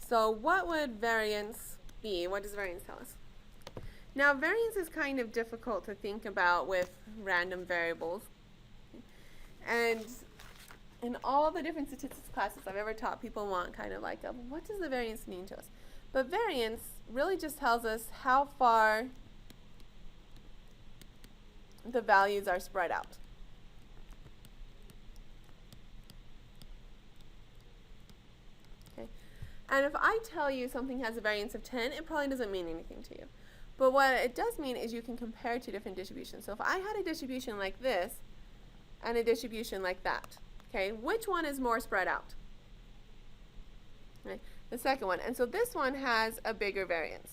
So what would variance be? What does variance tell us? Now, variance is kind of difficult to think about with random variables. And in all the different statistics classes I've ever taught, people want kind of like, what does the variance mean to us? But variance really just tells us how far the values are spread out. Okay. And if I tell you something has a variance of 10, it probably doesn't mean anything to you. But what it does mean is you can compare two different distributions. So if I had a distribution like this and a distribution like that, okay, which one is more spread out? Okay, the second one. And so this one has a bigger variance.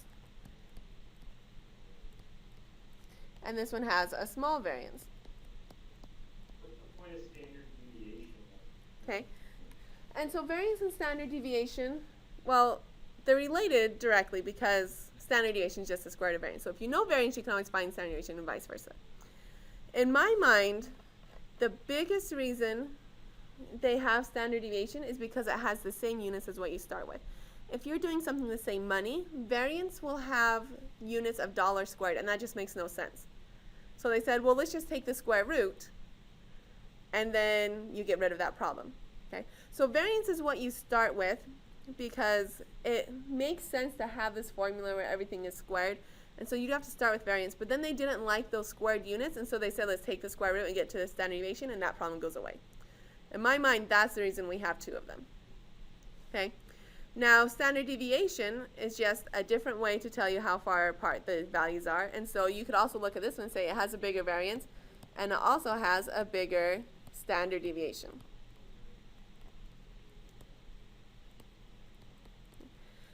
And this one has a small variance. What's the point of standard deviation? Okay. And so variance and standard deviation, well, they're related directly because standard deviation is just the square root of variance. So if you know variance, you can always find standard deviation and vice versa. In my mind, the biggest reason they have standard deviation is because it has the same units as what you start with. If you're doing something the same money, variance will have units of dollar squared, and that just makes no sense. So they said, well, let's just take the square root, and then you get rid of that problem. Okay? So variance is what you start with because it makes sense to have this formula where everything is squared, and so you'd have to start with variance. But then they didn't like those squared units, and so they said, let's take the square root and get to the standard deviation, and that problem goes away. In my mind, that's the reason we have two of them. Okay? Now, standard deviation is just a different way to tell you how far apart the values are. And so you could also look at this one and say it has a bigger variance, and it also has a bigger standard deviation.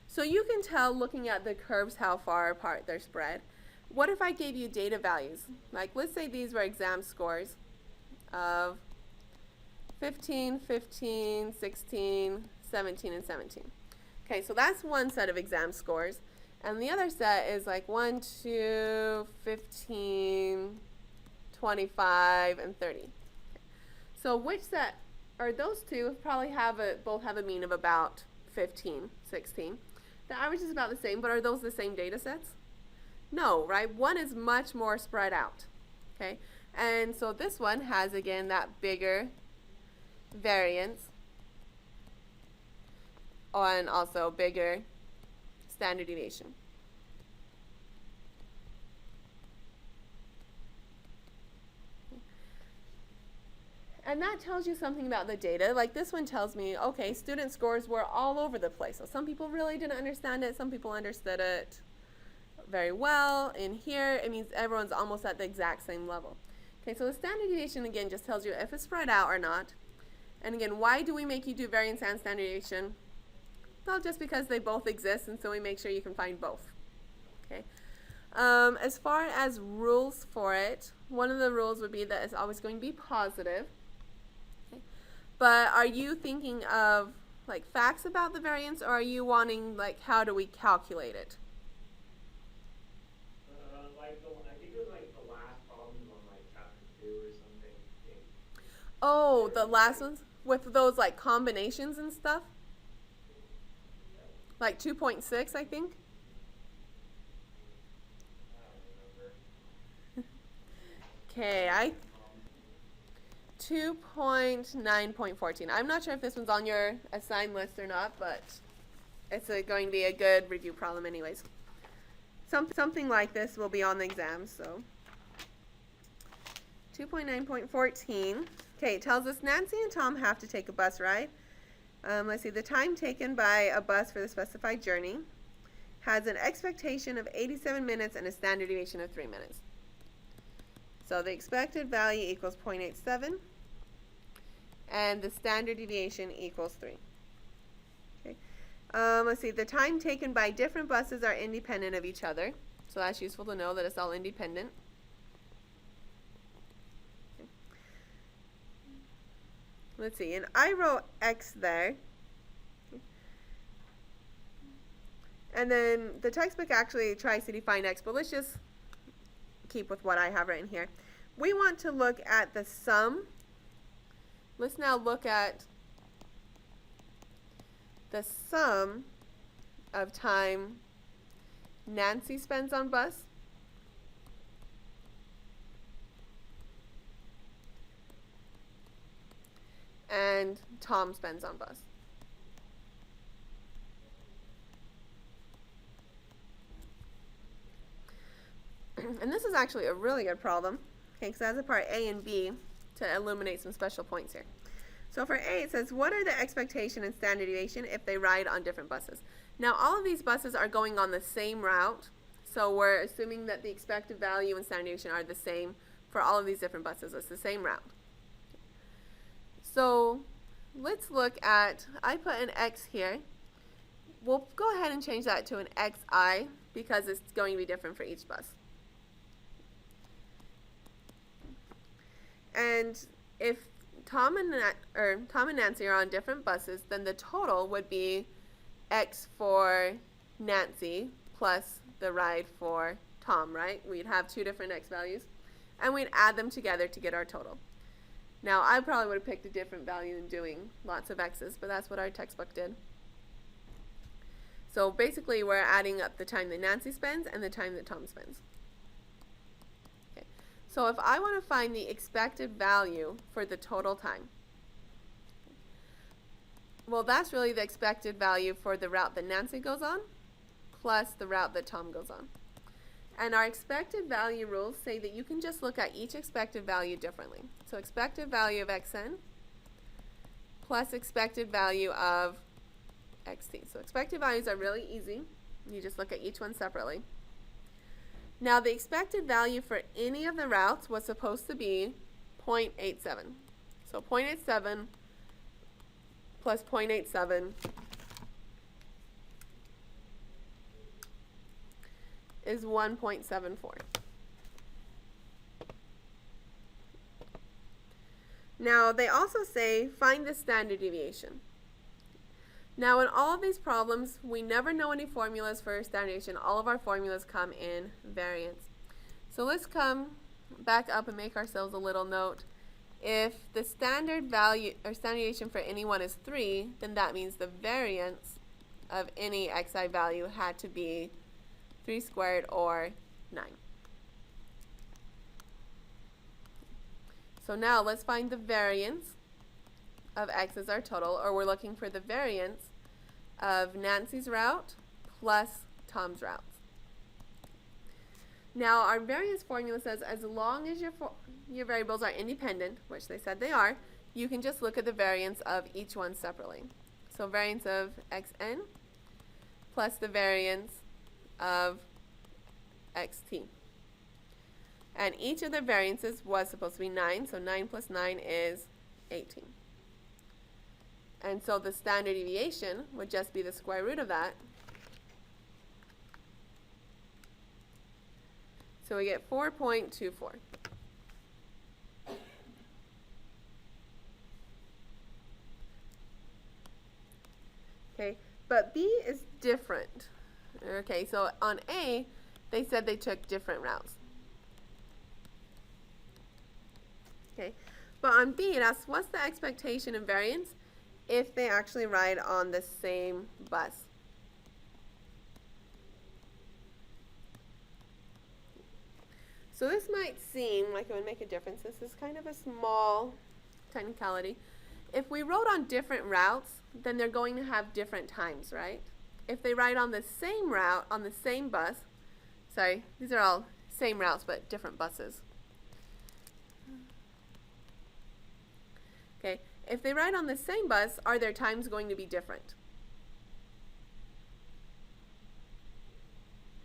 So you can tell looking at the curves how far apart they're spread. What if I gave you data values? Like, let's say these were exam scores of 15, 15, 16, 17, and 17. Okay, so that's one set of exam scores. And the other set is like 1, 2, 15, 25, and 30. Okay. So which set are those two? Probably both have a mean of about 15, 16. The average is about the same, but are those the same data sets? No, right? One is much more spread out. Okay, and so this one has, again, that bigger variance and also bigger standard deviation. And that tells you something about the data. Like this one tells me, okay, student scores were all over the place. So some people really didn't understand it. Some people understood it very well. In here, it means everyone's almost at the exact same level. Okay, so the standard deviation, again, just tells you if it's spread out or not. And again, why do we make you do variance and standard deviation? Well, just because they both exist, and so we make sure you can find both. Okay. As far as rules for it, one of the rules would be that it's always going to be positive. Okay. But are you thinking of like facts about the variance, or are you wanting like how do we calculate it? I think it was like the last problem on like chapter 2 or something. Oh, the last ones with those like combinations and stuff. Like 2.6, I think. Okay, 2.9.14. I'm not sure if this one's on your assigned list or not, but it's going to be a good review problem anyways. Something like this will be on the exam, so. 2.9.14. Okay, it tells us Nancy and Tom have to take a bus ride. Let's see, the time taken by a bus for the specified journey has an expectation of 87 minutes and a standard deviation of 3 minutes. So the expected value equals 0.87 and the standard deviation equals 3. Okay. Let's see, the time taken by different buses are independent of each other. So that's useful to know that it's all independent. Okay. Let's see, and I wrote X there. And then the textbook actually tries to define X, but let's just keep with what I have written here. We want to look at the sum. Let's now look at the sum of time Nancy spends on bus and Tom spends on bus. And this is actually a really good problem, okay, because it has a part A and B to illuminate some special points here. So for A, it says, what are the expectation and standard deviation if they ride on different buses? Now, all of these buses are going on the same route, so we're assuming that the expected value and standard deviation are the same for all of these different buses. It's the same route. So let's look at, I put an X here. We'll go ahead and change that to an XI because it's going to be different for each bus. And if Tom and Nancy are on different buses, then the total would be X for Nancy plus the ride for Tom, right? We'd have two different X values, and we'd add them together to get our total. Now, I probably would have picked a different value than doing lots of X's, but that's what our textbook did. So basically, we're adding up the time that Nancy spends and the time that Tom spends. So if I want to find the expected value for the total time, well, that's really the expected value for the route that Nancy goes on plus the route that Tom goes on. And our expected value rules say that you can just look at each expected value differently. So expected value of xn plus expected value of xt. So expected values are really easy. You just look at each one separately. Now, the expected value for any of the routes was supposed to be 0.87. So 0.87 plus 0.87 is 1.74. Now, they also say find the standard deviation. Now, in all of these problems, we never know any formulas for standard deviation. All of our formulas come in variance. So let's come back up and make ourselves a little note. If the standard value or standard deviation for any one is 3, then that means the variance of any xi value had to be 3 squared or 9. So now let's find the variance of x as our total, or we're looking for the variance of Nancy's route plus Tom's route. Now, our variance formula says as long as your variables are independent, which they said they are, you can just look at the variance of each one separately. So variance of xn plus the variance of xt. And each of the variances was supposed to be 9, so 9 plus 9 is 18. And so the standard deviation would just be the square root of that. So we get 4.24. Okay, but B is different. Okay, so on A, they said they took different routes. Okay, but on B, it asks what's the expectation of variance if they actually ride on the same bus. So this might seem like it would make a difference. This is kind of a small technicality. If we rode on different routes, then they're going to have different times, right? If they ride on the same route, on the same bus, sorry, these are all same routes but different buses. Okay, if they ride on the same bus, are their times going to be different?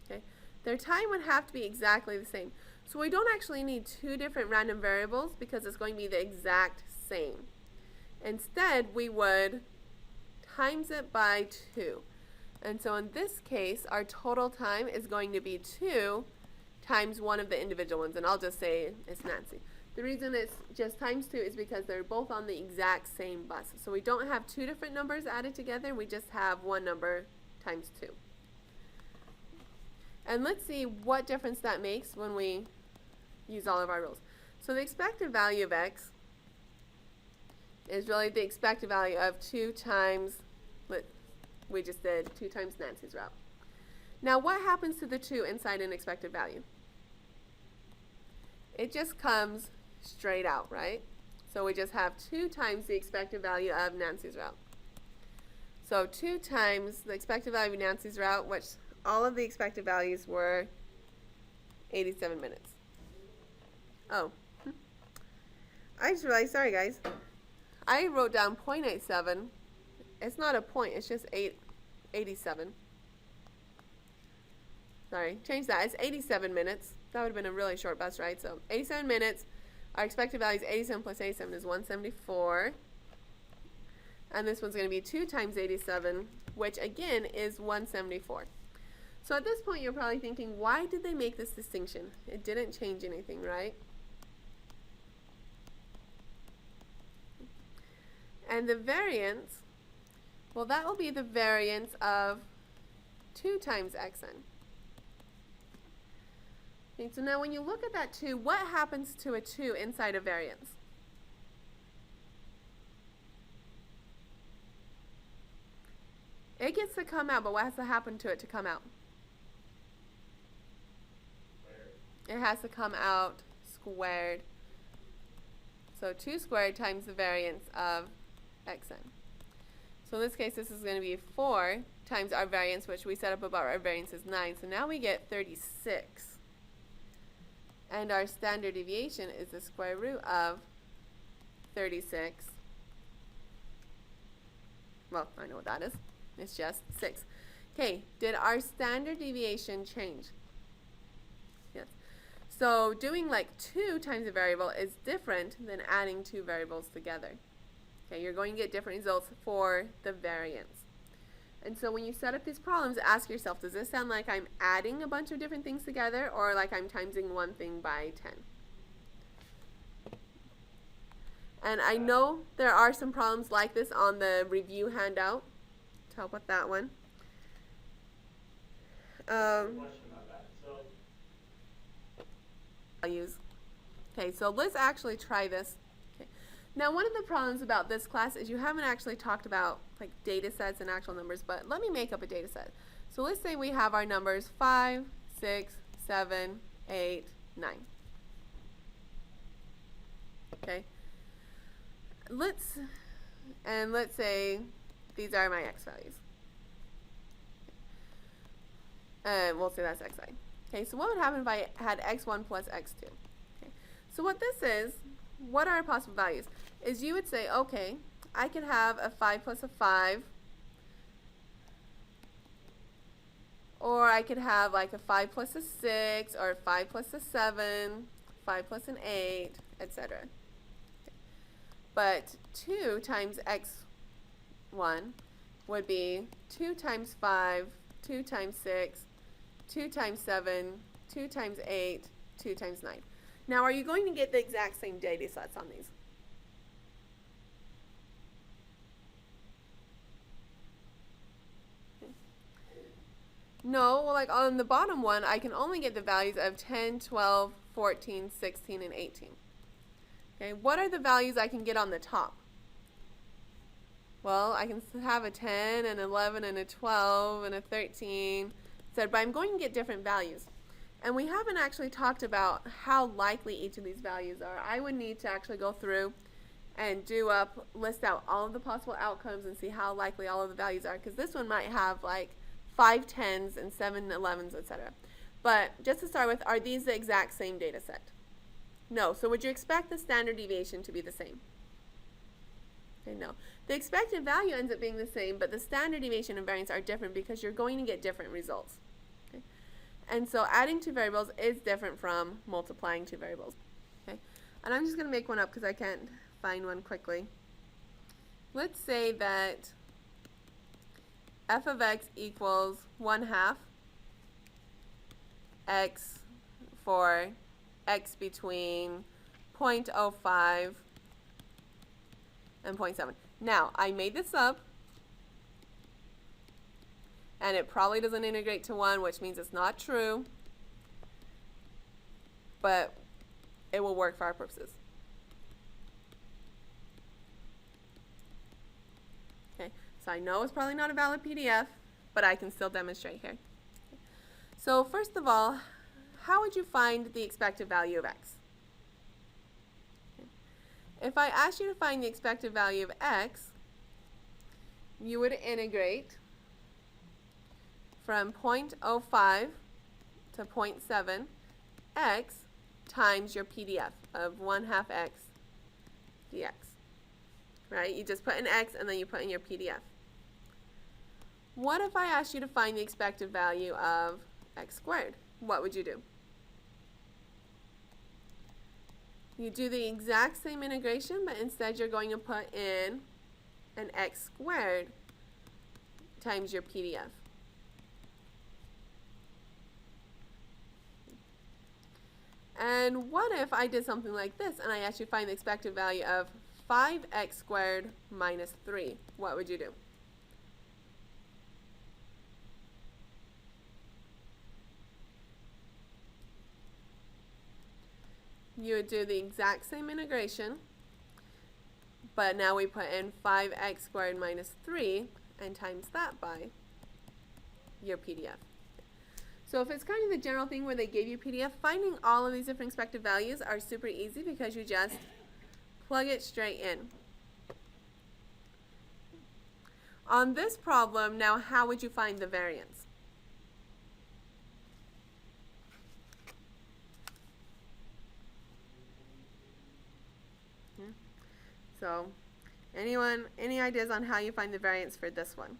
Okay, their time would have to be exactly the same. So we don't actually need two different random variables because it's going to be the exact same. Instead, we would times it by 2. And so in this case, our total time is going to be 2 times one of the individual ones. And I'll just say it's Nancy. The reason it's just times 2 is because they're both on the exact same bus. So we don't have two different numbers added together. We just have one number times 2. And let's see what difference that makes when we use all of our rules. So the expected value of x is really the expected value of 2 times We just did 2 times Nancy's route. Now what happens to the 2 inside an expected value? It just comes straight out, right? So we just have 2 times the expected value of Nancy's route. So 2 times the expected value of Nancy's route, which all of the expected values were 87 minutes. Oh. I just realized, sorry guys, I wrote down 0.87. It's not a point, it's just 87. Sorry, change that. It's 87 minutes. That would have been a really short bus ride. So 87 minutes. Our expected value is 87 plus 87 is 174. And this one's going to be 2 times 87, which again is 174. So at this point you're probably thinking, why did they make this distinction? It didn't change anything, right? And the variance, well, that will be the variance of 2 times xn. Okay, so now when you look at that 2, what happens to a 2 inside a variance? It gets to come out, but what has to happen to it to come out? It has to come out squared. So 2 squared times the variance of xn. So in this case, this is going to be 4 times our variance, which we set up above. Our variance is 9. So now we get 36. And our standard deviation is the square root of 36. Well, I know what that is. It's just 6. Okay, did our standard deviation change? Yes. So doing like 2 times a variable is different than adding 2 variables together. Okay, you're going to get different results for the variance. And so when you set up these problems, ask yourself, does this sound like I'm adding a bunch of different things together or like I'm timesing one thing by 10? And I know there are some problems like this on the review handout to help with that one. Question about that. So, Values. Okay, so let's actually try this. Okay. Now one of the problems about this class is you haven't actually talked about like data sets and actual numbers, but let me make up a data set. So let's say we have our numbers 5, 6, 7, 8, 9. Okay. Let's say these are my x values. And we'll say that's xi. Okay, so what would happen if I had x1 plus x2? Okay. So what this is, what are our possible values? Is you would say, okay, I could have a 5 plus a 5, or I could have like a 5 plus a 6, or a 5 plus a 7, 5 plus an 8, etc. Okay. But 2 times x1 would be 2 times 5, 2 times 6, 2 times 7, 2 times 8, 2 times 9. Now, are you going to get the exact same data sets on these? No, well, like on the bottom one, I can only get the values of 10, 12, 14, 16, and 18. Okay, what are the values I can get on the top? Well, I can have a 10, an 11, and a 12, and a 13, but I'm going to get different values. And we haven't actually talked about how likely each of these values are. I would need to actually go through and list out all of the possible outcomes and see how likely all of the values are, because this one might have like 5 10s and 7 11s, etc. But just to start with, are these the exact same data set? No. So would you expect the standard deviation to be the same? Okay, no. The expected value ends up being the same, but the standard deviation and variance are different because you're going to get different results. Okay? And so adding 2 variables is different from multiplying 2 variables. Okay? And I'm just going to make one up because I can't find one quickly. Let's say that f of x equals 1/2 x for x between 0.05 and 0.7. Now, I made this up, and it probably doesn't integrate to 1, which means it's not true, but it will work for our purposes. Okay, So I know it's probably not a valid PDF, but I can still demonstrate here. So first of all, how would you find the expected value of x? If I asked you to find the expected value of x, you would integrate from 0.05 to 0.7 x times your PDF of 1/2 x dx. Right? You just put in x and then you put in your PDF. What if I asked you to find the expected value of x squared? What would you do? You do the exact same integration, but instead you're going to put in an x squared times your PDF. And what if I did something like this and I asked you to find the expected value of 5x squared minus 3? What would you do? You would do the exact same integration, but now we put in 5x squared minus 3 and times that by your PDF. So if it's kind of the general thing where they gave you PDF, finding all of these different expected values are super easy because you just plug it straight in. On this problem, now how would you find the variance? So, anyone, any ideas on how you find the variance for this one?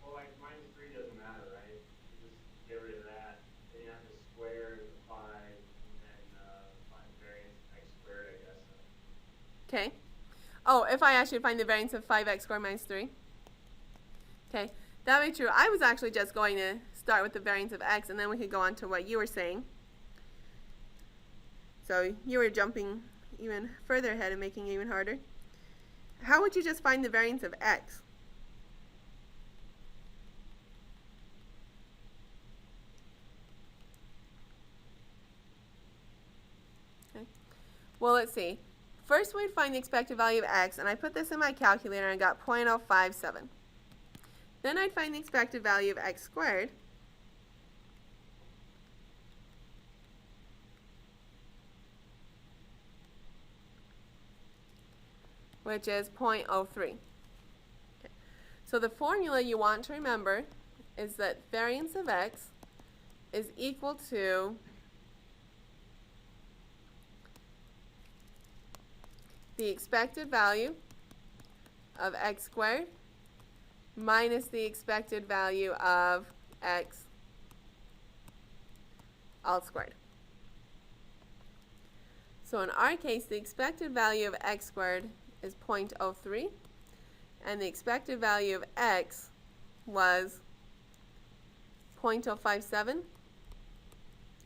Well, like minus 3 doesn't matter, right? You just get rid of that. Then you have to square the 5 and find variance x squared, I guess. Okay. Oh, if I asked you to find the variance of 5x squared minus 3? Okay, that would be true. I was actually just going to start with the variance of x, and then we could go on to what you were saying. So you were jumping even further ahead and making it even harder. How would you just find the variance of x? Okay. Well, let's see. First, we'd find the expected value of x, and I put this in my calculator and I got 0.057. Then I'd find the expected value of x squared, which is 0.03. Okay. So the formula you want to remember is that variance of x is equal to the expected value of x squared minus the expected value of x all squared. So in our case, the expected value of x squared is 0.03, and the expected value of x was 0.057,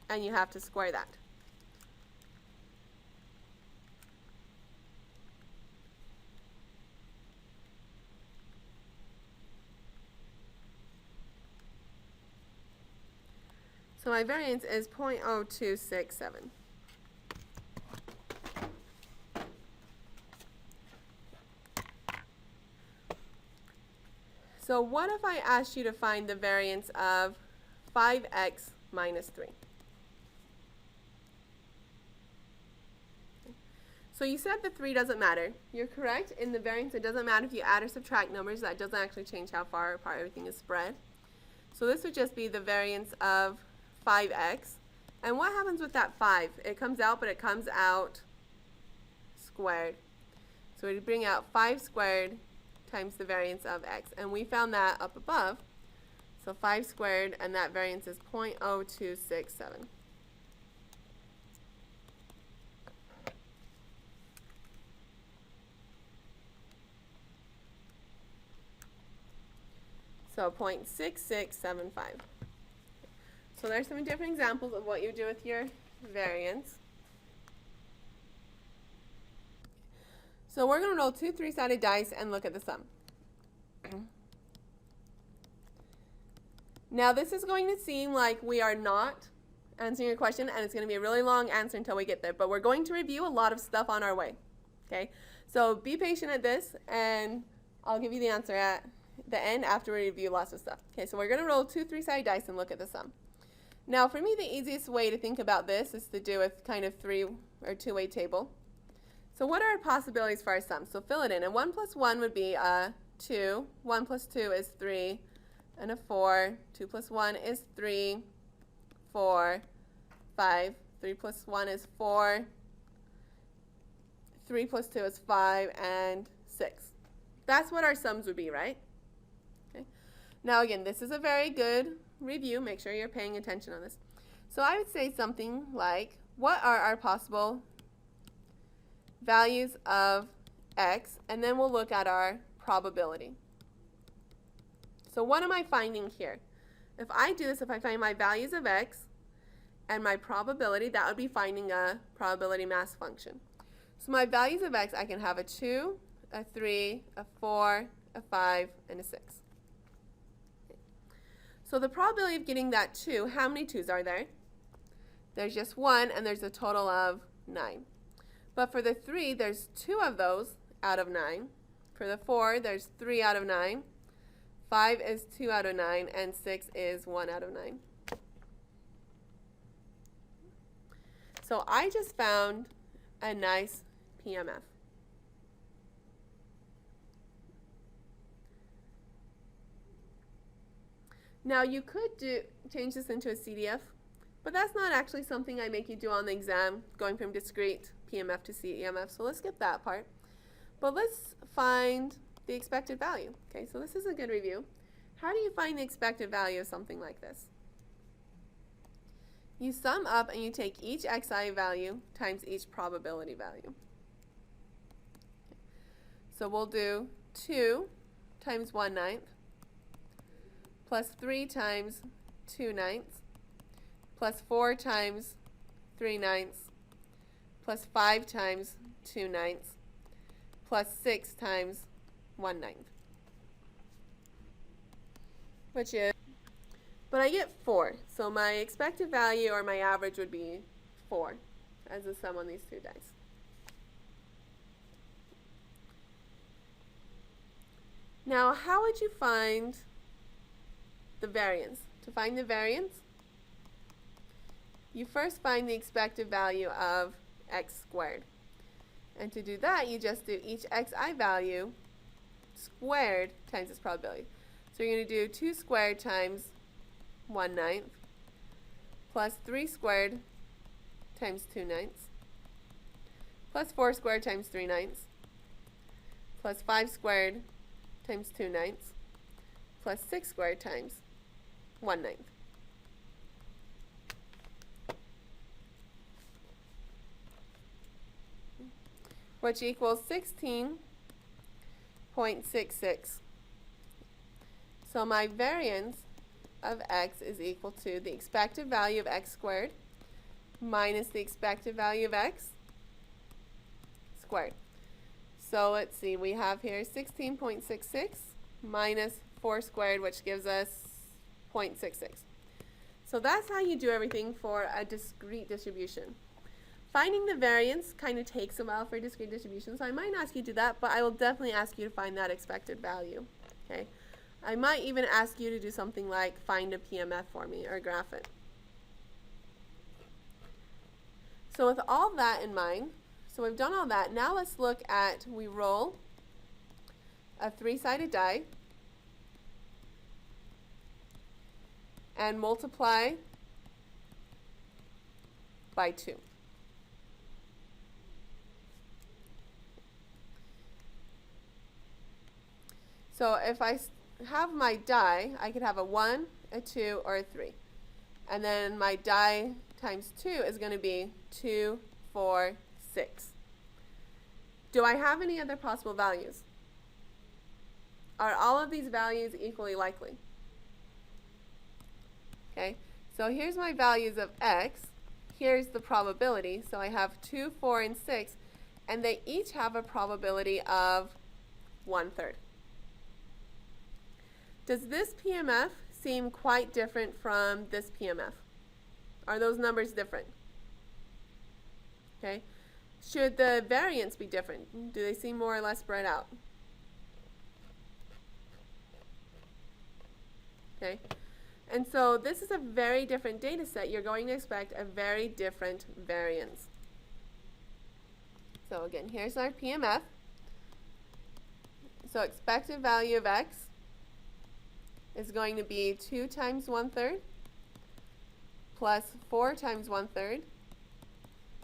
and you have to square that. So my variance is 0.0267. So what if I asked you to find the variance of 5x minus 3? So you said the 3 doesn't matter. You're correct. In the variance, it doesn't matter if you add or subtract numbers. That doesn't actually change how far apart everything is spread. So this would just be the variance of 5x. And what happens with that 5? It comes out, but it comes out squared. So we bring out 5 squared times the variance of x. And we found that up above. So 5 squared, and that variance is 0.0267. So 0.6675. So there's some different examples of what you do with your variance. So we're going to roll 2 3-sided dice and look at the sum. Now this is going to seem like we are not answering your question, and it's going to be a really long answer until we get there, but we're going to review a lot of stuff on our way. Okay, so be patient at this, and I'll give you the answer at the end after we review lots of stuff. Okay, so we're going to roll 2 3-sided dice and look at the sum. Now for me, the easiest way to think about this is to do with kind of 3 or 2-way table. So what are our possibilities for our sum? So fill it in, and 1 plus 1 would be 2, 1 plus 2 is 3, and a 4, 2 plus 1 is 3, 4, 5, 3 plus 1 is 4, 3 plus 2 is 5, and 6. That's what our sums would be, right? Okay. Now again, this is a very good review. Make sure you're paying attention on this. So I would say something like, what are our possible values of x? And then we'll look at our probability. So what am I finding here? If I do this, if I find my values of x and my probability, that would be finding a probability mass function. So my values of x, I can have a 2, a 3, a 4, a 5, and a 6. So the probability of getting that 2, how many 2's are there? There's just 1, and there's a total of 9. But for the 3, there's 2 of those out of 9. For the 4, there's 3 out of 9. 5 is 2 out of 9, and 6 is 1 out of 9. So I just found a nice PMF. Now you could change this into a CDF, but that's not actually something I make you do on the exam, going from discrete PMF to CEMF, so let's skip that part. But let's find the expected value. Okay, so this is a good review. How do you find the expected value of something like this? You sum up and you take each xi value times each probability value. So we'll do 2 times 1/9 plus 3 times 2/9 plus 4 times 3/9 plus 5 times 2/9 plus 6 times 1/9, which is, but I get 4. So my expected value or my average would be 4 as the sum on these two dice. Now, how would you find the variance? To find the variance, you first find the expected value of x squared. And to do that, you just do each xi value squared times its probability. So you're going to do 2 squared times 1/9 plus 3 squared times 2/9 plus 4 squared times 3/9 plus 5 squared times 2/9 plus 6 squared times 1/9. Which equals 16.66. So my variance of x is equal to the expected value of x squared minus the expected value of x squared. So let's see, we have here 16.66 minus 4 squared, which gives us 0.66. So that's how you do everything for a discrete distribution. Finding the variance kind of takes a while for a discrete distribution, so I might not ask you to do that, but I will definitely ask you to find that expected value. Okay? I might even ask you to do something like find a PMF for me or graph it. So with all that in mind, so we've done all that, now let's look at, we roll a 3-sided die and multiply by 2. So if I have my die, I could have a 1, a 2, or a 3. And then my die times 2 is going to be 2, 4, 6. Do I have any other possible values? Are all of these values equally likely? Okay, so here's my values of x. Here's the probability. So I have 2, 4, and 6. And they each have a probability of 1/3. Does this PMF seem quite different from this PMF? Are those numbers different? Okay. Should the variance be different? Do they seem more or less spread out? Okay. And so this is a very different data set. You're going to expect a very different variance. So again, here's our PMF. So expected value of x is going to be 2 times 1/3 plus 4 times 1/3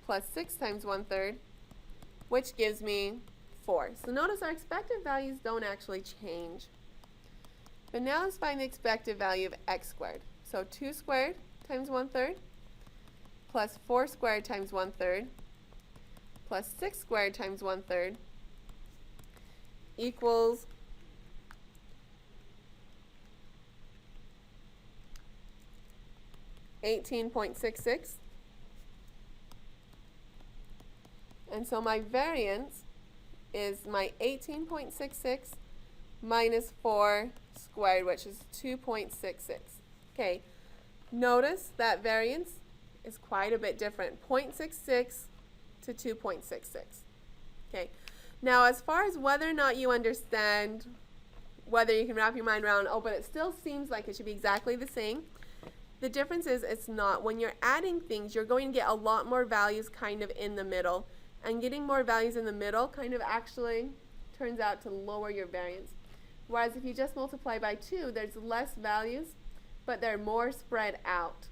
plus 6 times 1/3, which gives me 4. So notice our expected values don't actually change. But now let's find the expected value of x squared. So 2 squared times 1/3 plus 4 squared times 1/3 plus 6 squared times 1/3 equals 18.66. And so my variance is my 18.66 minus 4 squared, which is 2.66. Okay, notice that variance is quite a bit different, 0.66 to 2.66. Okay, now as far as whether or not you understand, whether you can wrap your mind around, oh, but it still seems like it should be exactly the same, the difference is it's not. When you're adding things, you're going to get a lot more values kind of in the middle, and getting more values in the middle kind of actually turns out to lower your variance. Whereas if you just multiply by 2, there's less values, but they're more spread out.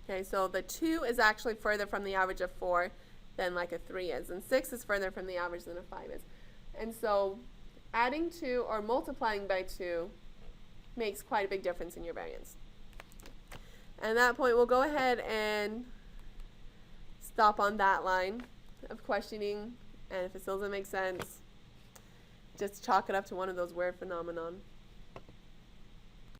Okay, so the 2 is actually further from the average of 4 than like a 3 is, and 6 is further from the average than a 5 is. And so adding 2 or multiplying by 2 makes quite a big difference in your variance. And at that point, we'll go ahead and stop on that line of questioning, and if it still doesn't make sense, just chalk it up to one of those weird phenomenon.